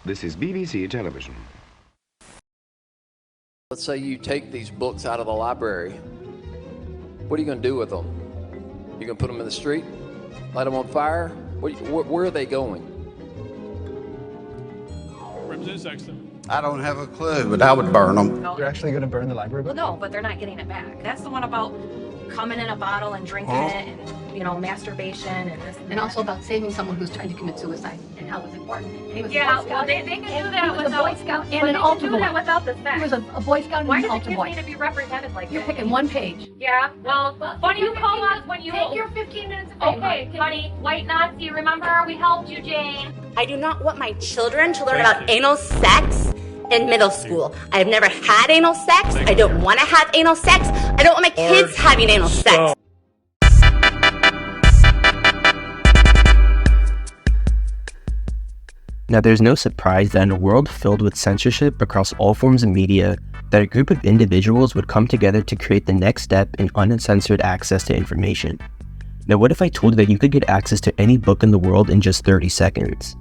This is BBC Television. Let's say you take these books out of the library. What are you going to do with them? You going to put them in the street? Light them on fire? Where are they going? Representative Sexton. I don't have a clue, but I would burn them. You're actually going to burn the library book? Well, no, but they're not getting it back. That's the one about coming in a bottle and drinking it and, you know, masturbation and this and also about saving someone who's trying to commit suicide and how it's important. And he was yeah, a Boy Scout. well, they can do that He was without, a Boy Scout but and an they altar can do that boy. without the sex. He was a Boy Scout and Why an do the altar kids boy. need to be represented like You're that? picking one page. Yeah, well, funny you call us when you... Take your 15 minutes of fame. Okay, honey, white Nazi, remember? We helped you, Jane. I do not want my children to learn about anal sex in middle school. I've never had anal sex. I don't want to have anal sex. I don't want my kids having anal sex. Now, there's no surprise that in a world filled with censorship across all forms of media, that a group of individuals would come together to create the next step in uncensored access to information. Now, what if I told you that you could get access to any book in the world in just 30 seconds?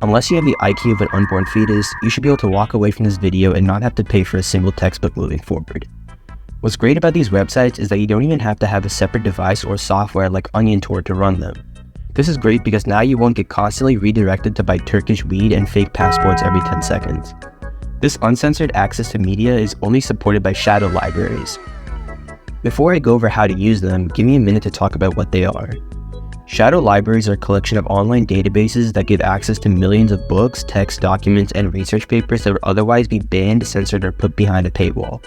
Unless you have the IQ of an unborn fetus, you should be able to walk away from this video and not have to pay for a single textbook moving forward. What's great about these websites is that you don't even have to have a separate device or software like Torr to run them. This is great because now you won't get constantly redirected to buy Turkish weed and fake passports every 10 seconds. This uncensored access to media is only supported by shadow libraries. Before I go over how to use them, give me a minute to talk about what they are. Shadow libraries are a collection of online databases that give access to millions of books, text, documents, and research papers that would otherwise be banned, censored, or put behind a paywall.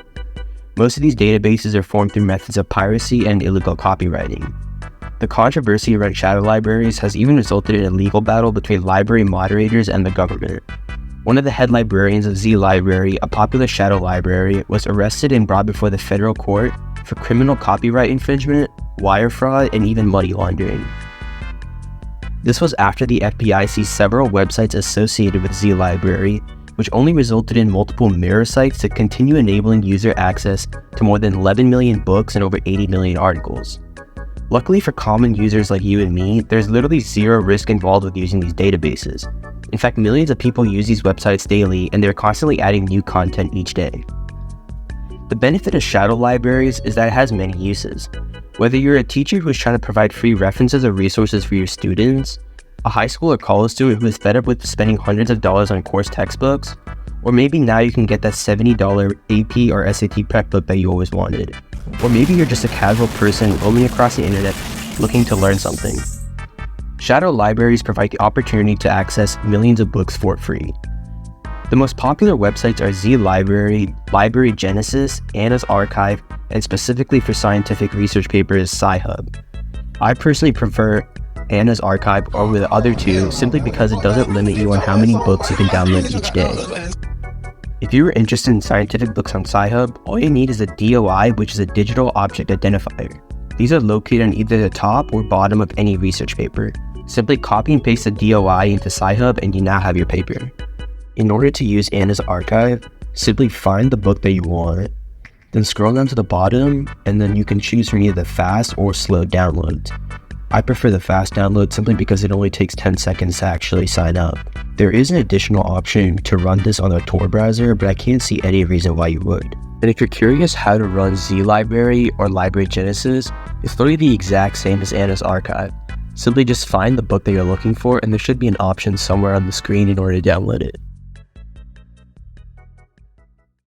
Most of these databases are formed through methods of piracy and illegal copywriting. The controversy around shadow libraries has even resulted in a legal battle between library moderators and the government. One of the head librarians of Z Library, a popular shadow library, was arrested and brought before the federal court for criminal copyright infringement, wire fraud, and even money laundering. This was after the FBI seized several websites associated with Z Library, which only resulted in multiple mirror sites to continue enabling user access to more than 11 million books and over 80 million articles. Luckily for common users like you and me, there's literally zero risk involved with using these databases. In fact, millions of people use these websites daily, and they're constantly adding new content each day. The benefit of shadow libraries is that it has many uses. Whether you're a teacher who is trying to provide free references or resources for your students, a high school or college student who is fed up with spending hundreds of dollars on course textbooks, or maybe now you can get that $70 AP or SAT prep book that you always wanted. Or maybe you're just a casual person roaming across the internet looking to learn something. Shadow libraries provide the opportunity to access millions of books for free. The most popular websites are Z Library, Library Genesis, Anna's Archive, and specifically for scientific research papers, Sci-Hub. I personally prefer Anna's Archive over the other two simply because it doesn't limit you on how many books you can download each day. If you are interested in scientific books on Sci-Hub, all you need is a DOI, which is a digital object identifier. These are located on either the top or bottom of any research paper. Simply copy and paste the DOI into Sci-Hub and you now have your paper. In order to use Anna's Archive, simply find the book that you want, then scroll down to the bottom, and then you can choose from either the fast or slow downloads. I prefer the fast download simply because it only takes 10 seconds to actually sign up. There is an additional option to run this on a Torr browser, but I can't see any reason why you would. And if you're curious how to run Z Library or Library Genesis, it's literally the exact same as Anna's Archive. Simply just find the book that you're looking for, and there should be an option somewhere on the screen in order to download it.